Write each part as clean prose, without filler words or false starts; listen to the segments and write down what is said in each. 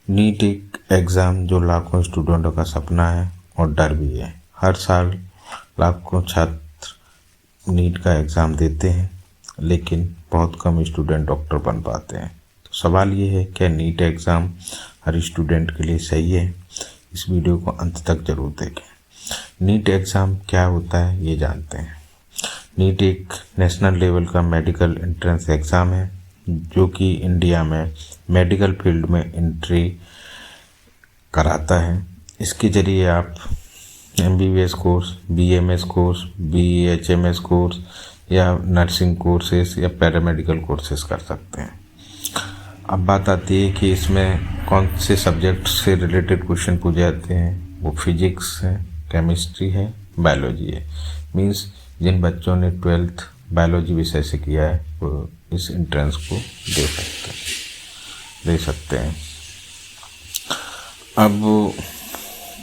NEET एक exam जो लाखों स्टूडेंटों का सपना है और डर भी है। हर साल लाखों छात्र नीट का एग्ज़ाम देते हैं, लेकिन बहुत कम स्टूडेंट डॉक्टर बन पाते हैं। तो सवाल ये है, क्या नीट एग्ज़ाम हर स्टूडेंट के लिए सही है? इस वीडियो को अंत तक जरूर देखें। नीट एग्ज़ाम क्या होता है, ये जानते हैं। नीट एक नेशनल लेवल का मेडिकल एंट्रेंस एग्ज़ाम है, जो कि इंडिया में मेडिकल फील्ड में एंट्री कराता है। इसके ज़रिए आप MBBS course, BMS course, BHMS course या नर्सिंग कोर्सेस या पैरामेडिकल कोर्सेस कर सकते हैं। अब बात आती है कि इसमें कौन से सब्जेक्ट से रिलेटेड क्वेश्चन पूछे जाते हैं। वो फिजिक्स है, केमिस्ट्री है, बायोलॉजी है। मीन्स जिन बच्चों ने 12th बायोलॉजी विषय से किया है वो इस एंट्रेंस को दे सकते हैं। अब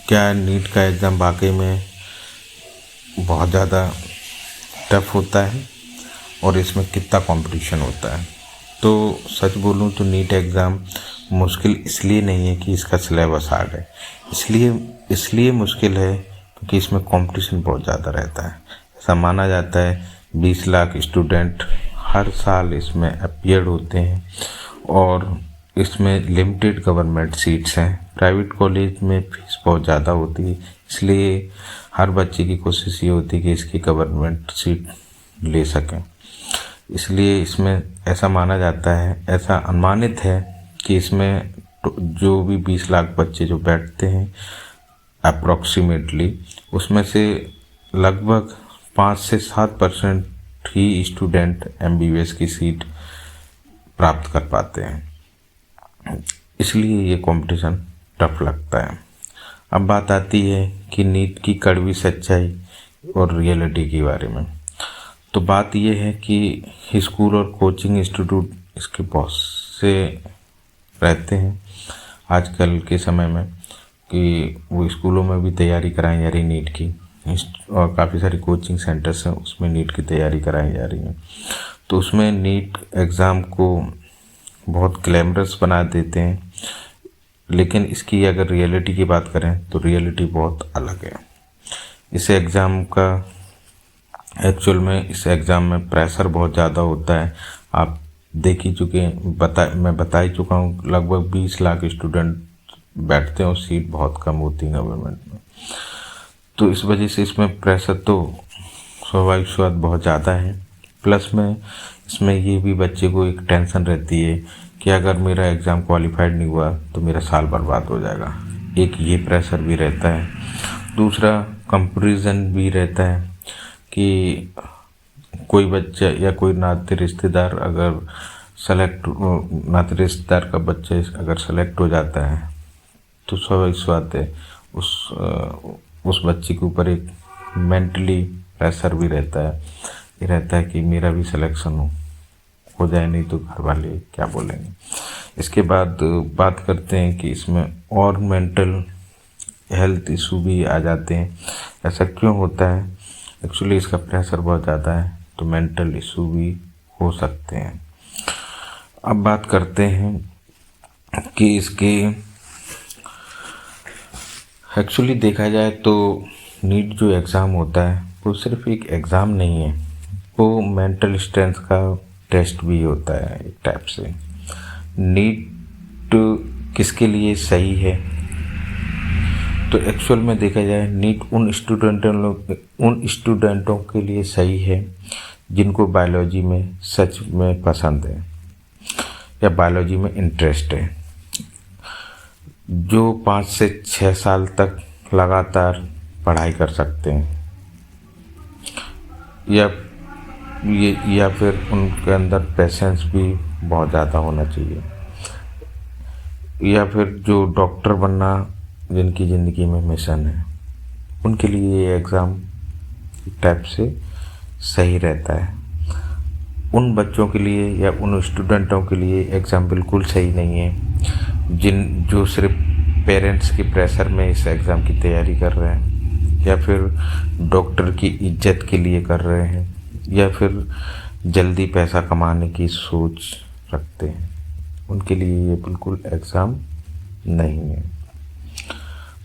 क्या नीट का एग्ज़ाम वाकई में बहुत ज़्यादा टफ होता है और इसमें कितना कंपटीशन होता है? तो सच बोलूं तो नीट एग्ज़ाम मुश्किल इसलिए नहीं है कि इसका सिलेबस हार्ड है, इसलिए मुश्किल है क्योंकि इसमें कंपटीशन बहुत ज़्यादा रहता है। ऐसा माना जाता है 20 लाख स्टूडेंट हर साल इसमें अपीयर होते हैं और इसमें लिमिटेड गवर्नमेंट सीट्स हैं। प्राइवेट कॉलेज में फीस बहुत ज़्यादा होती है, इसलिए हर बच्चे की कोशिश ये होती है कि इसकी गवर्नमेंट सीट ले सकें। इसलिए इसमें ऐसा माना जाता है, ऐसा अनुमानित है कि इसमें जो भी 20 लाख बच्चे जो बैठते हैं अप्रॉक्सीमेटली, उसमें से लगभग 5 से 7% ही स्टूडेंट MBBS की सीट प्राप्त कर पाते हैं। इसलिए ये कंपटीशन टफ लगता है। अब बात आती है कि नीट की कड़वी सच्चाई और रियलिटी के बारे में। तो बात यह है कि स्कूल और कोचिंग इंस्टीट्यूट इसके बहुत से रहते हैं आजकल के समय में, कि वो स्कूलों में भी तैयारी कराई जा रही नीट की, और काफ़ी सारी कोचिंग सेंटर्स हैं उसमें नीट की तैयारी कराई जा रही है। तो उसमें नीट एग्ज़ाम को बहुत ग्लैमरस बना देते हैं, लेकिन इसकी अगर रियलिटी की बात करें तो रियलिटी बहुत अलग है। इस एग्ज़ाम में प्रेशर बहुत ज़्यादा होता है। आप देख ही चुके हैं, मैं बता ही चुका हूँ, लगभग 20 लाख स्टूडेंट बैठते हैं और सीट बहुत कम होती है गवर्नमेंट में। तो इस वजह से इसमें प्रेशर तो स्वाभाविक स्वाद बहुत ज़्यादा है। प्लस में इसमें ये भी बच्चे को एक टेंशन रहती है कि अगर मेरा एग्ज़ाम क्वालिफाइड नहीं हुआ तो मेरा साल बर्बाद हो जाएगा। एक ये प्रेशर भी रहता है। दूसरा कंपैरिजन भी रहता है कि कोई बच्चा या कोई नाते रिश्तेदार का बच्चा अगर सेलेक्ट हो जाता है तो स्वाभाविक बात है उस बच्चे के ऊपर एक मेंटली प्रेशर भी रहता है। ये रहता है कि मेरा भी सिलेक्शन हो जाए, नहीं तो घर वाले क्या बोलेंगे। इसके बाद बात करते हैं कि इसमें और मेंटल हेल्थ इशू भी आ जाते हैं। ऐसा क्यों होता है? एक्चुअली इसका प्रेशर बहुत ज़्यादा है तो मेंटल इशू भी हो सकते हैं। अब बात करते हैं कि इसके एक्चुअली देखा जाए तो नीट जो एग्ज़ाम होता है वो सिर्फ एक एग्ज़ाम नहीं है, वो मेंटल स्ट्रेंथ का टेस्ट भी होता है एक टाइप से। नीट किसके लिए सही है? तो एक्चुअल में देखा जाए नीट उन स्टूडेंटों के लिए सही है जिनको बायोलॉजी में सच में पसंद है या बायोलॉजी में इंटरेस्ट है, जो 5 से 6 साल तक लगातार पढ़ाई कर सकते हैं, या फिर उनके अंदर पेशेंस भी बहुत ज़्यादा होना चाहिए, या फिर जो डॉक्टर बनना जिनकी ज़िंदगी में मिशन है, उनके लिए ये एग्ज़ाम एक टाइप से सही रहता है। उन बच्चों के लिए या उन स्टूडेंटों के लिए एग्ज़ाम बिल्कुल सही नहीं है जो सिर्फ पेरेंट्स के प्रेशर में इस एग्ज़ाम की तैयारी कर रहे हैं, या फिर डॉक्टर की इज्जत के लिए कर रहे हैं, या फिर जल्दी पैसा कमाने की सोच रखते हैं। उनके लिए ये बिल्कुल एग्ज़ाम नहीं है।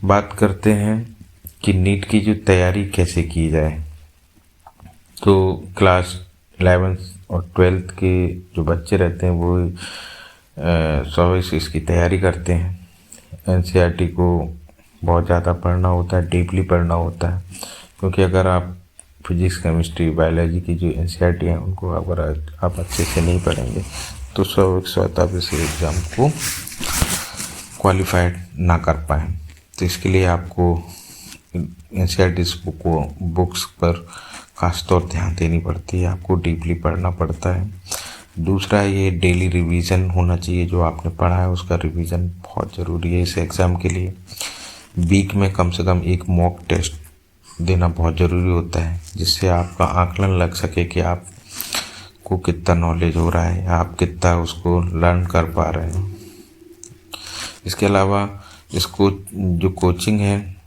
बात करते हैं कि नीट की जो तैयारी कैसे की जाए। तो क्लास 11th और 12th के जो बच्चे रहते हैं वो स्वाभाविक इसकी तैयारी करते हैं। एनसीईआरटी को बहुत ज़्यादा पढ़ना होता है, डीपली पढ़ना होता है, क्योंकि अगर आप फिजिक्स, केमिस्ट्री, बायोलॉजी की जो एनसीईआरटी हैं उनको अगर आप अच्छे से नहीं पढ़ेंगे तो स्वाभाविक आप इस एग्ज़ाम को क्वालिफाइड ना कर पाएँ। तो इसके लिए आपको एनसीईआरटी बुक्स पर खासतौर ध्यान देनी पड़ती है, आपको डीपली पढ़ना पड़ता है। दूसरा, ये डेली रिवीजन होना चाहिए। जो आपने पढ़ा है उसका रिवीजन बहुत ज़रूरी है इस एग्ज़ाम के लिए। वीक में कम से कम एक मॉक टेस्ट देना बहुत ज़रूरी होता है, जिससे आपका आकलन लग सके कि आपको कितना नॉलेज हो रहा है, आप कितना उसको लर्न कर पा रहे हैं। इसके अलावा इसको जो कोचिंग है,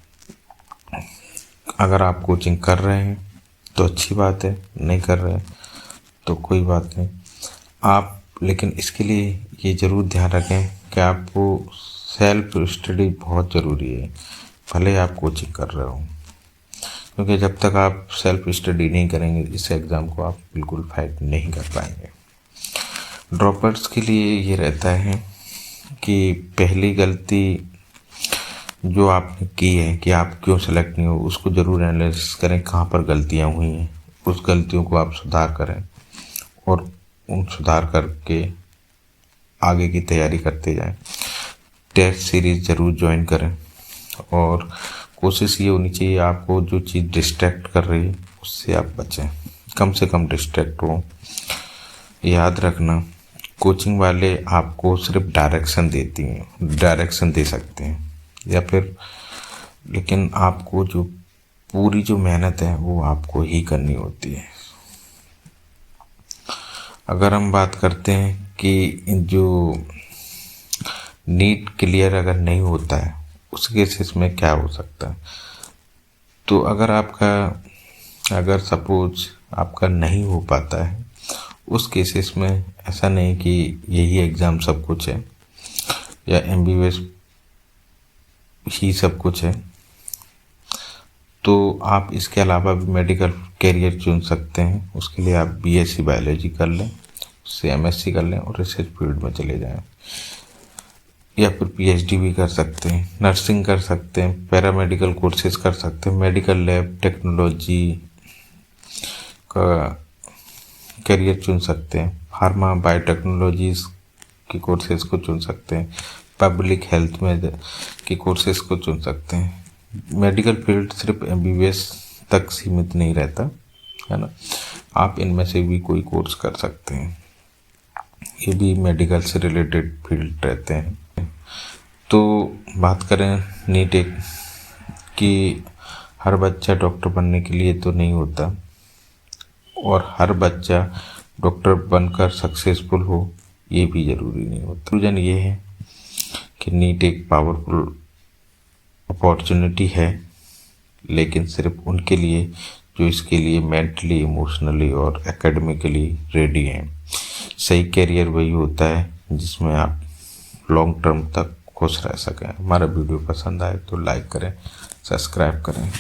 अगर आप कोचिंग कर रहे हैं तो अच्छी बात है, नहीं कर रहे हैं तो कोई बात नहीं। आप लेकिन इसके लिए ये ज़रूर ध्यान रखें कि आपको सेल्फ स्टडी बहुत ज़रूरी है, भले आप कोचिंग कर रहे हो, क्योंकि जब तक आप सेल्फ स्टडी नहीं करेंगे इस एग्ज़ाम को आप बिल्कुल फाइट नहीं कर पाएंगे। ड्रॉपर्स के लिए ये रहता है कि पहली गलती जो आपने की है कि आप क्यों सेलेक्ट नहीं हो, उसको ज़रूर एनालिसिस करें, कहाँ पर गलतियाँ हुई हैं, उस गलतियों को आप सुधार करें और उन सुधार करके आगे की तैयारी करते जाएं। टेस्ट सीरीज़ ज़रूर ज्वाइन करें और कोशिश ये होनी चाहिए आपको जो चीज़ डिस्ट्रैक्ट कर रही है उससे आप बचें, कम से कम डिस्ट्रैक्ट हो। याद रखना, कोचिंग वाले आपको सिर्फ डायरेक्शन दे सकते हैं या फिर, लेकिन आपको जो पूरी जो मेहनत है वो आपको ही करनी होती है। अगर हम बात करते हैं कि जो नीट क्लियर अगर नहीं होता है उस केसेस में क्या हो सकता है, तो अगर सपोज आपका नहीं हो पाता है उस केसेस में ऐसा नहीं कि यही एग्ज़ाम सब कुछ है या एमबीबीएस ही सब कुछ है, तो आप इसके अलावा भी मेडिकल कैरियर चुन सकते हैं। उसके लिए आप बीएससी बायोलॉजी कर लें, उससे एमएससी कर लें और रिसर्च फील्ड में चले जाएं, या फिर पीएचडी भी कर सकते हैं, नर्सिंग कर सकते हैं, पैरामेडिकल कोर्सेज कर सकते हैं, मेडिकल लैब टेक्नोलॉजी का करियर चुन सकते हैं, फार्मा बायोटेक्नोलॉजीज़ के कोर्सेज को चुन सकते हैं, पब्लिक हेल्थ में के कोर्सेज को चुन सकते हैं। मेडिकल फील्ड सिर्फ एमबीबीएस तक सीमित नहीं रहता है ना, आप इनमें से भी कोई कोर्स कर सकते हैं, ये भी मेडिकल से रिलेटेड फील्ड रहते हैं। तो बात करें नीट एक कि हर बच्चा डॉक्टर बनने के लिए तो नहीं होता और हर बच्चा डॉक्टर बनकर सक्सेसफुल हो ये भी ज़रूरी नहीं होता। रीज़न ये है कि नीट एक पावरफुल अपॉर्चुनिटी है, लेकिन सिर्फ उनके लिए जो इसके लिए मेंटली, इमोशनली और एकेडमिकली रेडी हैं। सही कैरियर वही होता है जिसमें आप लॉन्ग टर्म तक खुश रह सकें। हमारा वीडियो पसंद आए तो लाइक करें, सब्सक्राइब करें।